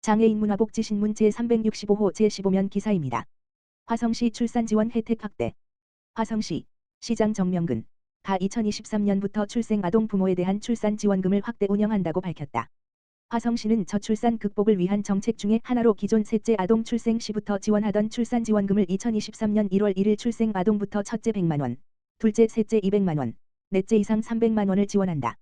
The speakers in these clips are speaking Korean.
장애인 문화복지신문 제365호 제15면 기사입니다. 화성시 출산지원 혜택 확대. 화성시 시장 정명근 가 2023년부터 출생 아동 부모에 대한 출산지원금을 확대 운영한다고 밝혔다. 화성시는 저출산 극복을 위한 정책 중의 하나로 기존 셋째 아동 출생 시부터 지원하던 출산지원금을 2023년 1월 1일 출생 아동부터 첫째 100만원, 둘째 셋째 200만원, 넷째 이상 300만원을 지원한다.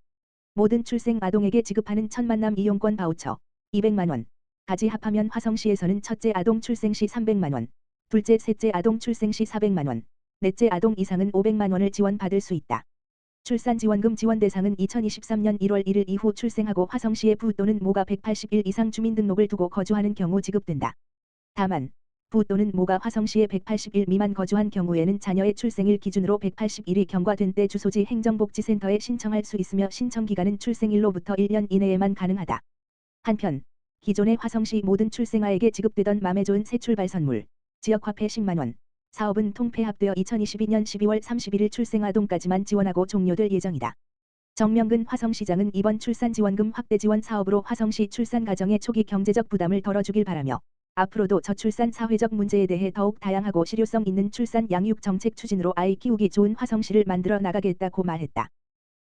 모든 출생 아동에게 지급하는 첫 만남 이용권 바우처 200만원 까지 합하면 화성시에서는 첫째 아동 출생 시 300만원, 둘째 셋째 아동 출생 시 400만원, 넷째 아동 이상은 500만원을 지원받을 수 있다. 출산지원금 지원 대상은 2023년 1월 1일 이후 출생하고 화성시의 부 또는 모가 180일 이상 주민등록을 두고 거주하는 경우 지급된다. 다만 부 또는 모가 화성시에 180일 미만 거주한 경우에는 자녀의 출생일 기준으로 180일이 경과된 때 주소지 행정복지센터에 신청할 수 있으며 신청기간은 출생일로부터 1년 이내에만 가능하다. 한편 기존의 화성시 모든 출생아에게 지급되던 맘에 좋은 새 출발 선물, 지역화폐 10만원, 사업은 통폐합되어 2022년 12월 31일 출생아동까지만 지원하고 종료될 예정이다. 정명근 화성시장은 이번 출산지원금 확대 지원 사업으로 화성시 출산 가정의 초기 경제적 부담을 덜어주길 바라며 앞으로도 저출산 사회적 문제에 대해 더욱 다양하고 실효성 있는 출산 양육 정책 추진으로 아이 키우기 좋은 화성시를 만들어 나가겠다고 말했다.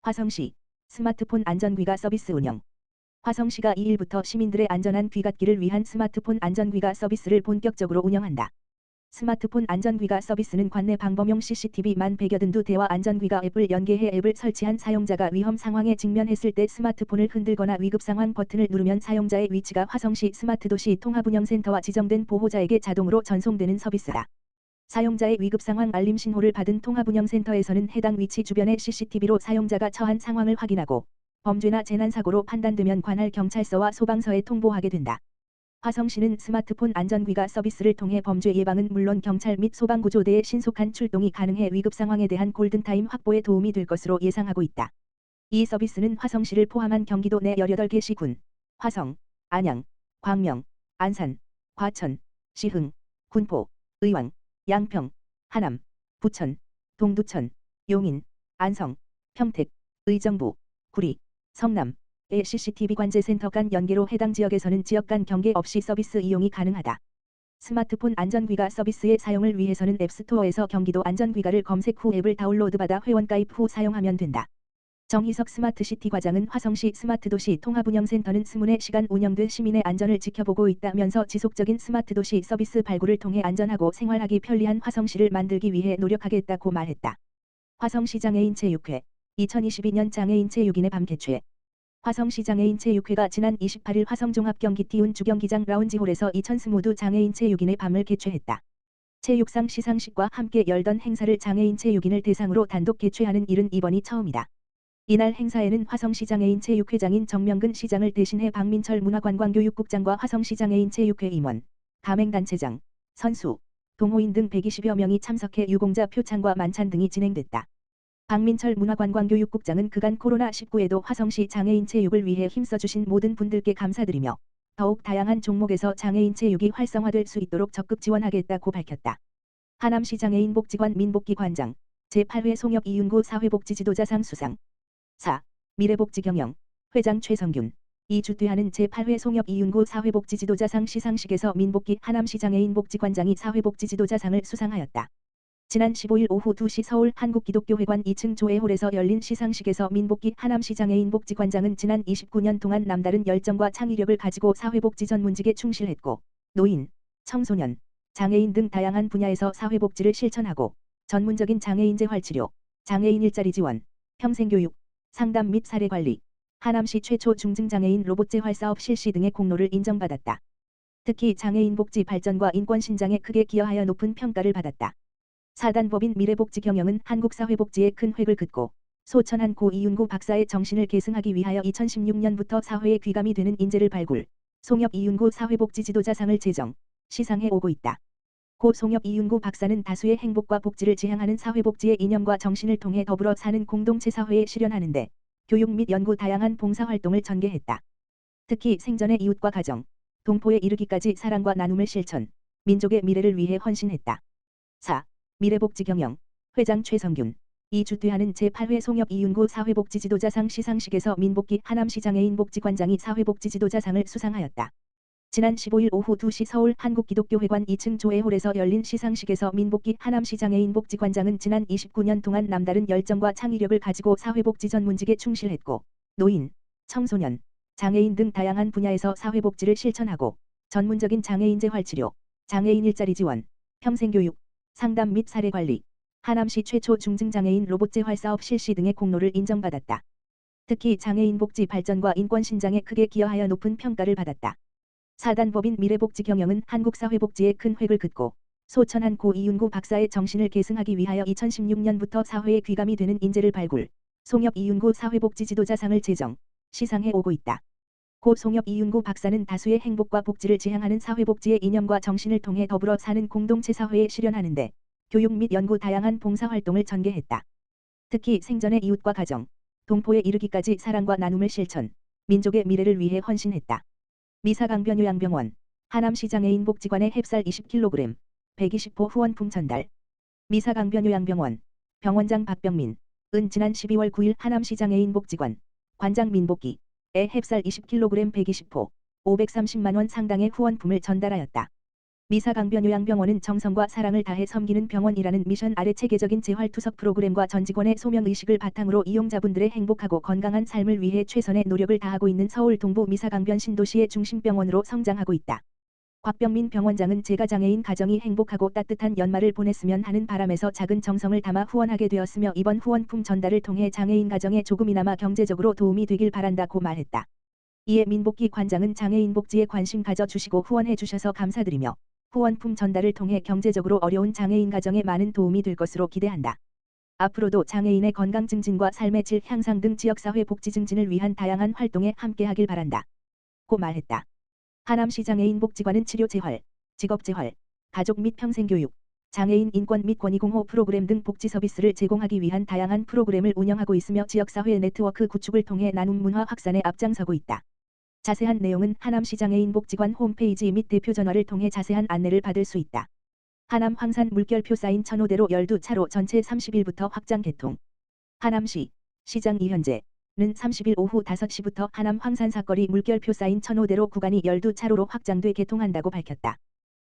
화성시 스마트폰 안전귀가 서비스 운영. 화성시가 2일부터 시민들의 안전한 귀갓길을 위한 스마트폰 안전귀가 서비스를 본격적으로 운영한다. 스마트폰 안전귀가 서비스는 관내 방범용 CCTV만 100여 대와 안전귀가 앱을 연계해 앱을 설치한 사용자가 위험 상황에 직면했을 때 스마트폰을 흔들거나 위급상황 버튼을 누르면 사용자의 위치가 화성시 스마트도시 통합운영센터와 지정된 보호자에게 자동으로 전송되는 서비스다. 사용자의 위급상황 알림 신호를 받은 통합운영센터에서는 해당 위치 주변의 CCTV로 사용자가 처한 상황을 확인하고 범죄나 재난사고로 판단되면 관할 경찰서와 소방서에 통보하게 된다. 화성시는 스마트폰 안전귀가 서비스를 통해 범죄 예방은 물론 경찰 및 소방구조대의 신속한 출동이 가능해 위급상황에 대한 골든타임 확보에 도움이 될 것으로 예상하고 있다. 이 서비스는 화성시를 포함한 경기도 내 18개 시군, 화성, 안양, 광명, 안산, 과천, 시흥, 군포, 의왕, 양평, 하남, 부천, 동두천, 용인, 안성, 평택, 의정부, 구리, 성남의 CCTV 관제센터 간 연계로 해당 지역에서는 지역 간 경계 없이 서비스 이용이 가능하다. 스마트폰 안전귀가 서비스의 사용을 위해서는 앱스토어에서 경기도 안전귀가를 검색 후 앱을 다운로드받아 회원가입 후 사용하면 된다. 정희석 스마트시티 과장은 화성시 스마트도시 통합운영센터는 스문의 시간 운영돼 시민의 안전을 지켜보고 있다면서 지속적인 스마트도시 서비스 발굴을 통해 안전하고 생활하기 편리한 화성시를 만들기 위해 노력하겠다고 말했다. 화성시 장애인체육회 2022년 장애인체육인의 밤 개최. 화성시 장애인체육회가 지난 28일 화성종합경기티운 주경기장 라운지홀에서 2022 장애인체육인의 밤을 개최했다. 체육상 시상식과 함께 열던 행사를 장애인체육인을 대상으로 단독 개최하는 일은 이번이 처음이다. 이날 행사에는 화성시 장애인체육회장인 정명근 시장을 대신해 박민철 문화관광교육국장과 화성시 장애인체육회 임원, 가맹단체장, 선수, 동호인 등 120여 명이 참석해 유공자 표창과 만찬 등이 진행됐다. 박민철 문화관광교육국장은 그간 코로나19에도 화성시 장애인 체육을 위해 힘써주신 모든 분들께 감사드리며 더욱 다양한 종목에서 장애인 체육이 활성화될 수 있도록 적극 지원하겠다고 밝혔다. 하남시 장애인복지관 민복기관장, 제8회 송엽 이윤구 사회복지지도자상 수상 4. 미래복지경영, 회장 최성균, 이주퇴하는 제8회 송엽 이윤구 사회복지지도자상 시상식에서 민복기 하남시 장애인복지관장이 사회복지지도자상을 수상하였다. 지난 15일 오후 2시 서울 한국기독교회관 2층 조회홀에서 열린 시상식에서 민복기 하남시 장애인복지관장은 지난 29년 동안 남다른 열정과 창의력을 가지고 사회복지 전문직에 충실했고 노인, 청소년, 장애인 등 다양한 분야에서 사회복지를 실천하고 전문적인 장애인 재활치료, 장애인 일자리 지원, 평생교육, 상담 및 사례관리, 하남시 최초 중증장애인 로봇 재활사업 실시 등의功노를 인정받았다. 특히 장애인 복지 발전과 인권 신장에 크게 기여하여 높은 평가를 받았다. 사단법인 미래복지경영은 한국사회복지에 큰 획을 긋고 소천한 고 이윤구 박사의 정신을 계승하기 위하여 2016년부터 사회에 귀감이 되는 인재를 발굴, 송엽 이윤구 사회복지지도자상을 제정, 시상해 오고 있다. 고 송엽 이윤구 박사는 다수의 행복과 복지를 지향하는 사회복지의 이념과 정신을 통해 더불어 사는 공동체 사회에 실현하는 데 교육 및 연구 다양한 봉사활동을 전개했다. 특히 생전의 이웃과 가정, 동포에 이르기까지 사랑과 나눔을 실천, 민족의 미래를 위해 헌신했다. 4. 미래복지경영, 회장 최성균, 이주퇴하는 제8회 송엽 이윤구 사회복지지도자상 시상식에서 민복기 하남시 장애인복지관장이 사회복지지도자상을 수상하였다. 지난 15일 오후 2시 서울 한국기독교회관 2층 조회홀에서 열린 시상식에서 민복기 하남시장애인 복지관장은 지난 29년 동안 남다른 열정과 창의력을 가지고 사회복지 전문직에 충실했고 노인, 청소년, 장애인 등 다양한 분야에서 사회복지를 실천하고 전문적인 장애인 재활치료, 장애인 일자리 지원, 평생교육, 상담 및 사례관리, 하남시 최초 중증장애인 로봇 재활 사업 실시 등의功노를 인정받았다. 특히 장애인 복지 발전과 인권 신장에 크게 기여하여 높은 평가를 받았다. 사단법인 미래복지경영은 한국사회복지에 큰 획을 긋고 소천한 고 이윤구 박사의 정신을 계승하기 위하여 2016년부터 사회에 귀감이 되는 인재를 발굴, 송엽 이윤구 사회복지 지도자상을 제정, 시상해 오고 있다. 고 송엽 이윤구 박사는 다수의 행복과 복지를 지향하는 사회복지의 이념과 정신을 통해 더불어 사는 공동체 사회에 실현하는 데 교육 및 연구 다양한 봉사활동을 전개했다. 특히 생전의 이웃과 가정, 동포에 이르기까지 사랑과 나눔을 실천, 민족의 미래를 위해 헌신했다. 미사강변요양병원, 하남시장애인 복지관의 햅쌀 20kg, 120호 후원품 전달. 미사강변요양병원, 병원장 박병민, 은 지난 12월 9일 하남시장애인 복지관, 관장 민복기에 햅쌀 20kg 120호, 530만원 상당의 후원품을 전달하였다. 미사강변요양병원은 정성과 사랑을 다해 섬기는 병원이라는 미션 아래 체계적인 재활투석 프로그램과 전 직원의 소명의식을 바탕으로 이용자분들의 행복하고 건강한 삶을 위해 최선의 노력을 다하고 있는 서울 동부 미사강변 신도시의 중심병원으로 성장하고 있다. 곽병민 병원장은 제가 장애인 가정이 행복하고 따뜻한 연말을 보냈으면 하는 바람에서 작은 정성을 담아 후원하게 되었으며 이번 후원품 전달을 통해 장애인 가정에 조금이나마 경제적으로 도움이 되길 바란다고 말했다. 이에 민복기 관장은 장애인 복지에 관심 가져주시고 후원해 주셔서 감사드리며 후원품 전달을 통해 경제적으로 어려운 장애인 가정에 많은 도움이 될 것으로 기대한다. 앞으로도 장애인의 건강 증진과 삶의 질 향상 등 지역사회 복지 증진을 위한 다양한 활동에 함께하길 바란다. 고 말했다. 하남시장애인 복지관은 치료재활, 직업재활, 가족 및 평생교육, 장애인 인권 및 권익옹호 프로그램 등 복지 서비스를 제공하기 위한 다양한 프로그램을 운영하고 있으며 지역사회 네트워크 구축을 통해 나눔 문화 확산에 앞장서고 있다. 자세한 내용은 하남시장애인 복지관 홈페이지 및 대표 전화를 통해 자세한 안내를 받을 수 있다. 하남 황산 물결표 사인 1005대로 12차로 전체 30일부터 확장 개통. 하남시, 시장 이현재는 30일 오후 5시부터 하남 황산 사거리 물결표 사인 1005대로 구간이 12차로로 확장돼 개통한다고 밝혔다.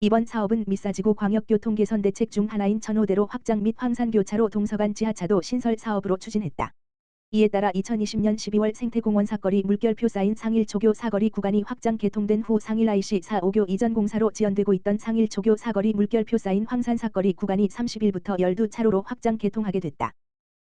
이번 사업은 미사지구 광역교통 개선 대책 중 하나인 1005대로 확장 및 황산교차로 동서간 지하차도 신설 사업으로 추진했다. 이에 따라 2020년 12월 생태공원 사거리 물결표 사인 상일초교 사거리 구간이 확장 개통된 후 상일 IC 4-5교 이전 공사로 지연되고 있던 상일초교 사거리 물결표 사인 황산 사거리 구간이 30일부터 12차로로 확장 개통하게 됐다.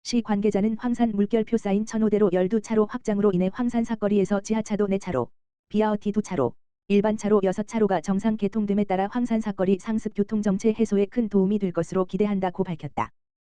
시 관계자는 황산 물결표 사인 1005대로 12차로 확장으로 인해 황산 사거리에서 지하차도 4차로, BRT 2차로, 일반차로 6차로가 정상 개통됨에 따라 황산 사거리 상습 교통정체 해소에 큰 도움이 될 것으로 기대한다고 밝혔다.